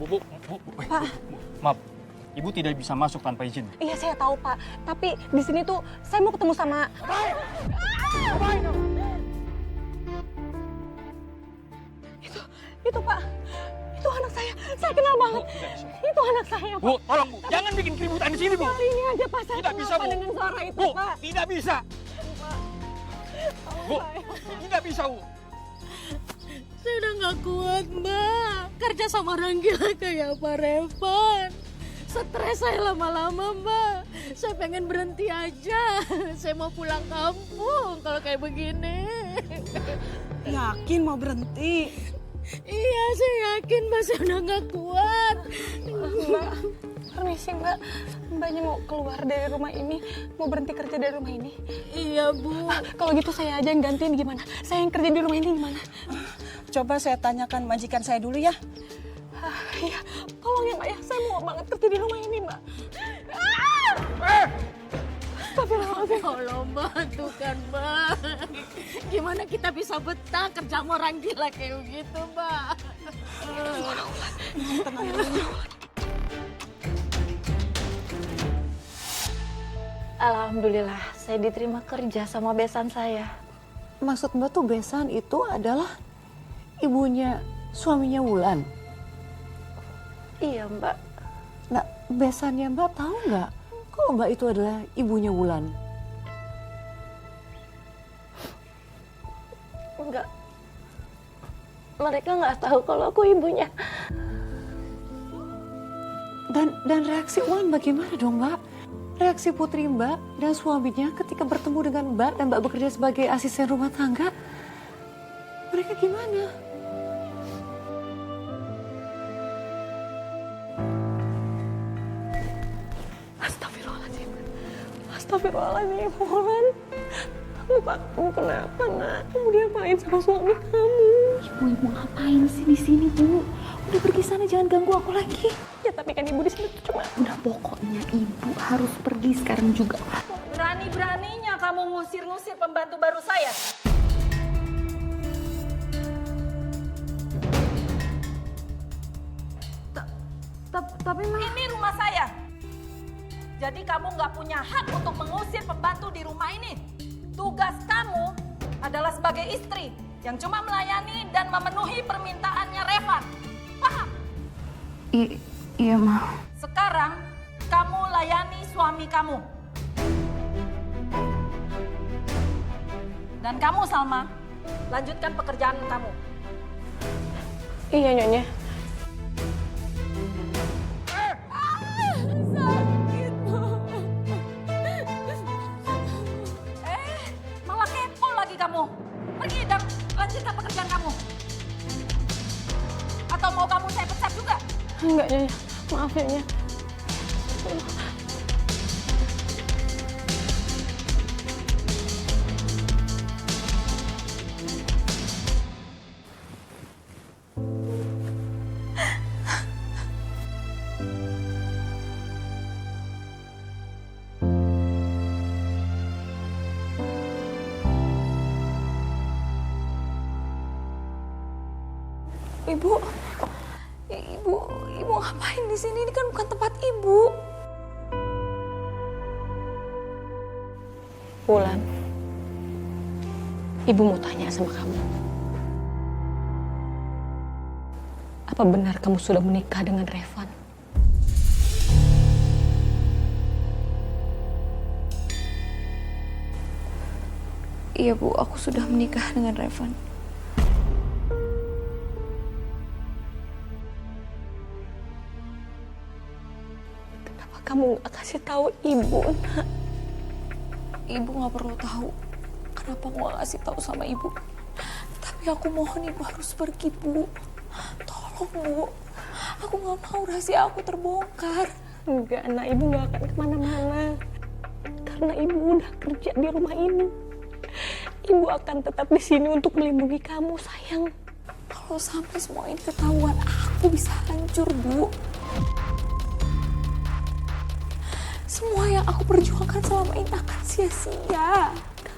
Bu. Pak. Maaf, Ibu tidak bisa masuk tanpa izin. Iya saya tahu Pak, tapi di sini tuh saya mau ketemu sama... Itu Pak, itu anak saya kenal banget. Bu, tidak bisa. Itu anak saya Pak. Bu, tolong Bu, jangan bikin keributan di sini Bu. Kali ini aja Pak, saya Tidak kenal bisa, Pak Bu. dengan suara itu Bu, Pak. tidak bisa. Bu, tidak bisa Bu. Saya udah gak kuat, Mbak. Kerja sama orang gila kayak Pak Revan. Stres saya lama-lama, Mbak. Saya pengen berhenti aja. Saya mau pulang kampung kalau kayak begini. Yakin mau berhenti? Iya, saya yakin Mbak. Saya udah gak kuat. Mbak, permisi Mbak. Mbaknya mau keluar dari rumah ini, mau berhenti kerja dari rumah ini. Iya, Bu. Kalau gitu saya aja yang gantiin gimana? Saya yang kerja di rumah ini gimana? Coba saya tanyakan majikan saya dulu ya. Iya, tolong ya Mbak ya. Saya mau banget kerja di rumah ini Mbak. Astagfirullahaladzim. Allah, Mbak. Tuh kan, Mbak. Gimana kita bisa betah kerja sama orang gila kayak begitu, Mbak? Alhamdulillah, saya diterima kerja sama besan saya. Maksud Mbak tuh besan itu adalah ibunya suaminya Wulan. Iya, Mbak. Nah, besannya Mbak tahu nggak kalau Mbak itu adalah ibunya Wulan? Enggak. Mereka nggak tahu kalau aku ibunya. Dan reaksi Wulan bagaimana dong Mbak? Reaksi putri Mbak dan suaminya ketika bertemu dengan Mbak dan Mbak bekerja sebagai asisten rumah tangga. Mereka gimana? Astagfirullahaladzim. Astagfirullahaladzim, Wulan. Kamu kenapa nak? Kamu diapain sama suami kamu? Ibu ngapain sih di sini, Bu? Udah pergi sana, jangan ganggu aku lagi. Ya tapi kan ibu di sini tuh cuma... Udah, pokoknya ibu harus pergi sekarang juga. Berani-beraninya kamu ngusir-ngusir pembantu baru saya. Tapi Ini rumah saya. Jadi kamu nggak punya hak untuk mengusir pembantu di rumah ini. Tugas kamu adalah sebagai istri yang cuma melayani dan memenuhi permintaannya Revan. Paham? Iya, Ma. Sekarang kamu layani suami kamu. Dan kamu Salma, lanjutkan pekerjaan kamu. Iya Nyonya. Malah kepo lagi kamu. Pergi dan lanjutkan pekerjaan kamu. Atau mau kamu saya pecat juga? Enggak Nyonya, maaf Nyonya. Ibu ngapain di sini? Ini kan bukan tempat ibu. Wulan, ibu mau tanya sama kamu. Apa benar kamu sudah menikah dengan Revan? Iya, Bu, aku sudah menikah dengan Revan. Kenapa kamu gak kasih tahu ibu, nak? Ibu gak perlu tahu kenapa aku gak kasih tahu sama ibu. Tapi aku mohon ibu harus pergi, Bu. Tolong, Bu. Aku gak mau rahasia aku terbongkar. Enggak, nak. Ibu gak akan kemana-mana. Karena ibu udah kerja di rumah ini. Ibu akan tetap di sini untuk melindungi kamu, sayang. Kalau sampai semua ini ketahuan, aku bisa hancur, Bu. Semua yang aku perjuangkan selama ini akan sia-sia.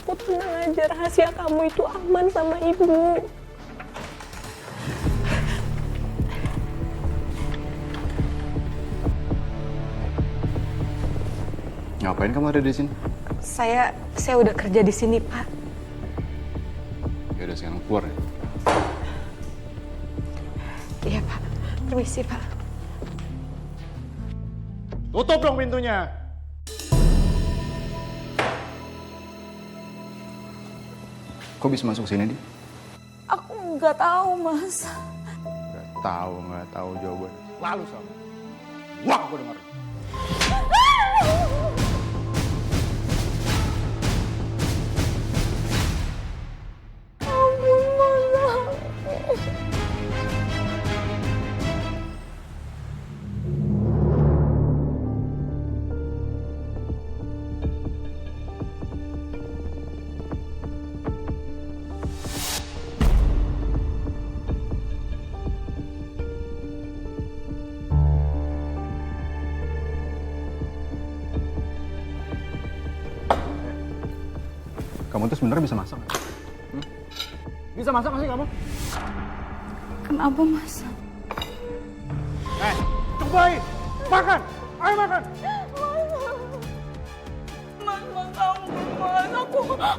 Kamu tenang aja, rahasia kamu itu aman sama ibu. Ngapain kamu ada di sini? Saya udah kerja di sini, Pak. Ya udah sekarang keluar ya. Iya, Pak. Permisi, Pak. Tutup dong pintunya. Kok bisa masuk sini, Di? Aku nggak tahu, Mas. Nggak tahu jawaban. Lalu sama. Wah, aku dengar. Kamu tuh sebenarnya bisa masak nggak? Bisa masak nggak sih kamu? Kenapa, Mas? Cobain! Makan! Ayo makan! Mas,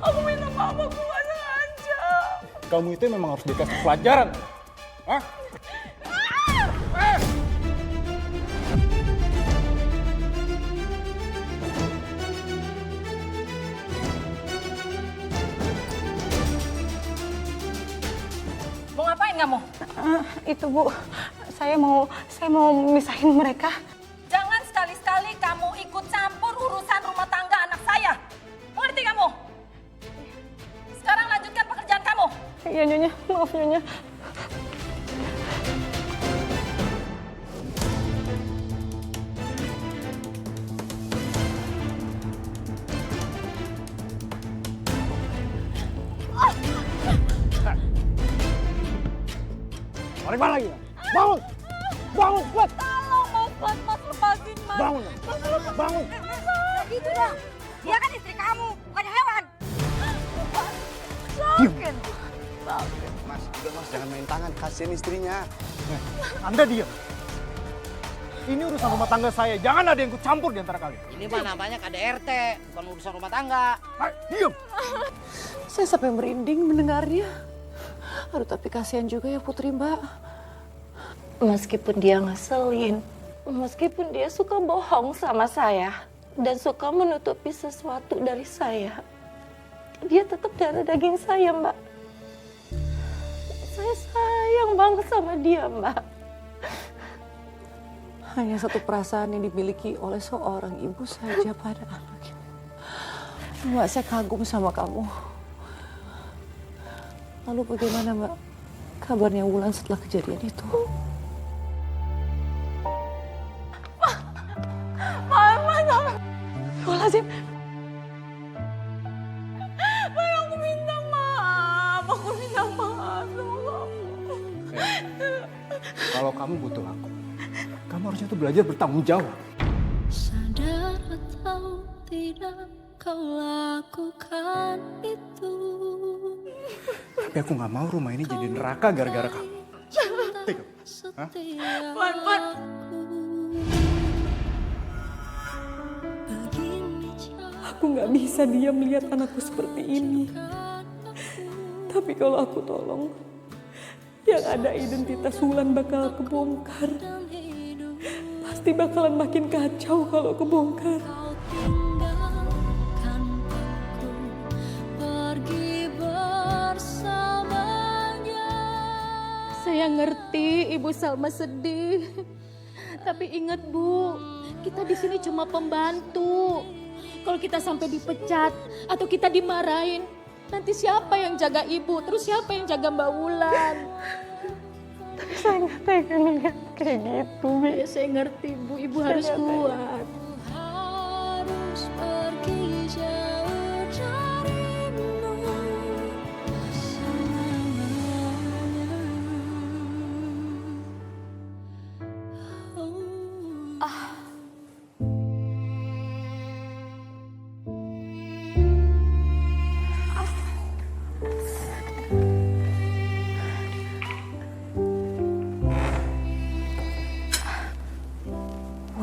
aku minta maaf, aku nggak sengaja. Kamu itu memang harus dikasih pelajaran. Hah? Mau ngapain kamu? Itu, Bu. Saya mau misahin mereka. Jangan sekali-sekali kamu ikut campur urusan rumah tangga anak saya. Mengerti kamu? Sekarang lanjutkan pekerjaan kamu. Iya, Nyonya. Maaf, Nyonya. Balik mana lagi? Bangun! Bangun, kuat! Tolong, Mas, lepasin, Mas. Bangun! Bangun! Gitu dong. Dia kan istri kamu, bukan hewan. Mas, udah mas, jangan main tangan, kasihin istrinya. Anda diam. Ini urusan rumah tangga saya, jangan ada yang ikut campur di antara kalian. Ini mah namanya KDRT, bukan urusan rumah tangga. Diam! Saya sampai merinding mendengarnya. Aduh, tapi kasihan juga ya Putri, Mbak. Meskipun dia ngeselin, meskipun dia suka bohong sama saya dan suka menutupi sesuatu dari saya, dia tetap darah daging saya, Mbak. Saya sayang banget sama dia, Mbak. Hanya satu perasaan yang dimiliki oleh seorang ibu saja pada anaknya. Mbak, saya kagum sama kamu. Lalu bagaimana, Mbak, kabarnya Wulan setelah kejadian itu? Astagfirullahaladzim. Aku minta maaf sama kamu. Kalau kamu butuh aku, kamu harusnya tuh belajar bertanggung jawab. Sadar atau tidak kau lakukan itu. Tapi aku nggak mau rumah ini jadi neraka gara-gara kamu. Tega. Hah? Aku nggak bisa diam melihat anakku seperti ini. Tapi kalau aku tolong, yang ada identitas Wulan bakal kebongkar. Pasti bakalan makin kacau kalau kebongkar. Saya ngerti Ibu Salma sedih. Tapi ingat, Bu, kita di sini cuma pembantu. Kalau kita sampai dipecat atau kita dimarahin, nanti siapa yang jaga Ibu? Terus siapa yang jaga Mbak Wulan? Tapi saya nggak tega ngeliat kayak gitu, Bi. Ya, saya ngerti, Bu. Ibu harus kuat. Harus pergi jauh darimu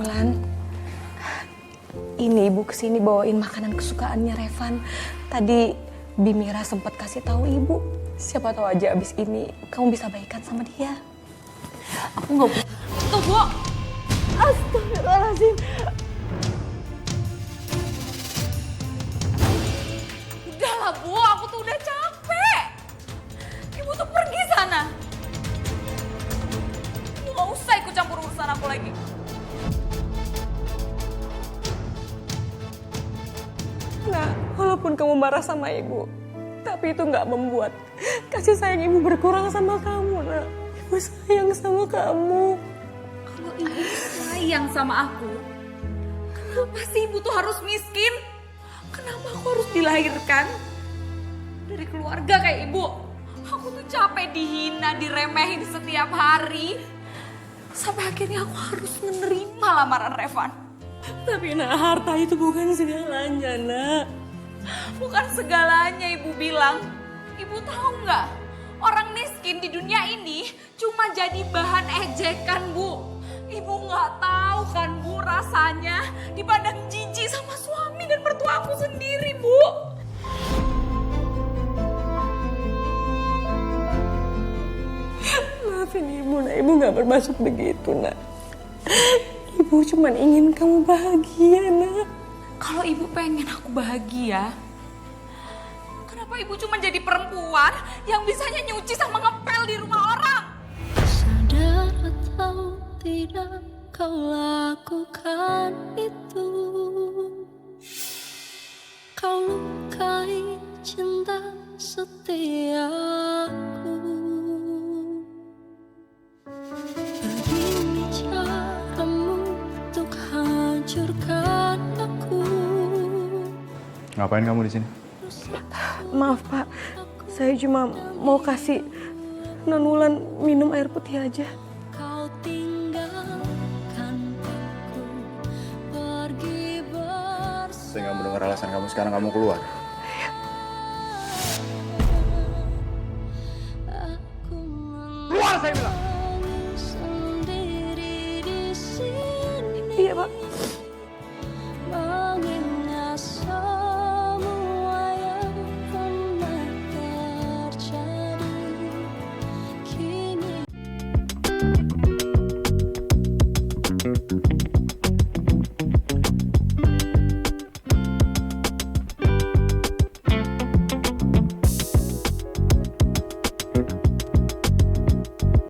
Wulan, Ini ibu kesini bawain makanan kesukaannya Revan. Tadi Bimira sempat kasih tahu ibu. Siapa tahu aja abis ini kamu bisa baikan sama dia. Aku nggak butuh. Tuh, Bu. Astagfirullahaladzim. Udahlah, Bu. Aku tuh udah capek. Ibu tuh pergi sana. Ibu nggak usah ikut campur urusan aku lagi. Nah, walaupun kamu marah sama ibu, tapi itu nggak membuat kasih sayang ibu berkurang sama kamu, nak. Ibu sayang sama kamu. Kalau ibu sayang sama aku, kenapa sih ibu tuh harus miskin? Kenapa aku harus dilahirkan dari keluarga kayak ibu? Aku tuh capek dihina, diremehin setiap hari. Sampai akhirnya aku harus menerima lamaran Revan. Tapi nak, harta itu bukan segalanya, nak. Bukan segalanya ibu bilang. Ibu tahu nggak? Orang miskin di dunia ini cuma jadi bahan ejekan, Bu. Ibu nggak tahu kan, Bu, rasanya dipandang jijik sama suami dan mertua aku sendiri, Bu. Maafin ibu, nak. Ibu nggak bermaksud begitu, nak. Ibu cuma ingin kamu bahagia, nak. Kalau ibu pengen aku bahagia, kenapa ibu cuma jadi perempuan yang bisanya nyuci sama ngepel di rumah orang? Sadar atau tidak kau lakukan itu. Kau lukai cinta setiaku. Begini caramu untuk hancurkan aku. Ngapain kamu di sini? Maaf, Pak. Saya cuma mau kasih Non Wulan minum air putih aja. Kau tinggalkan aku pergi bersama. Saya nggak mendengar alasan kamu sekarang kamu keluar. Aku Keluar saya bilang.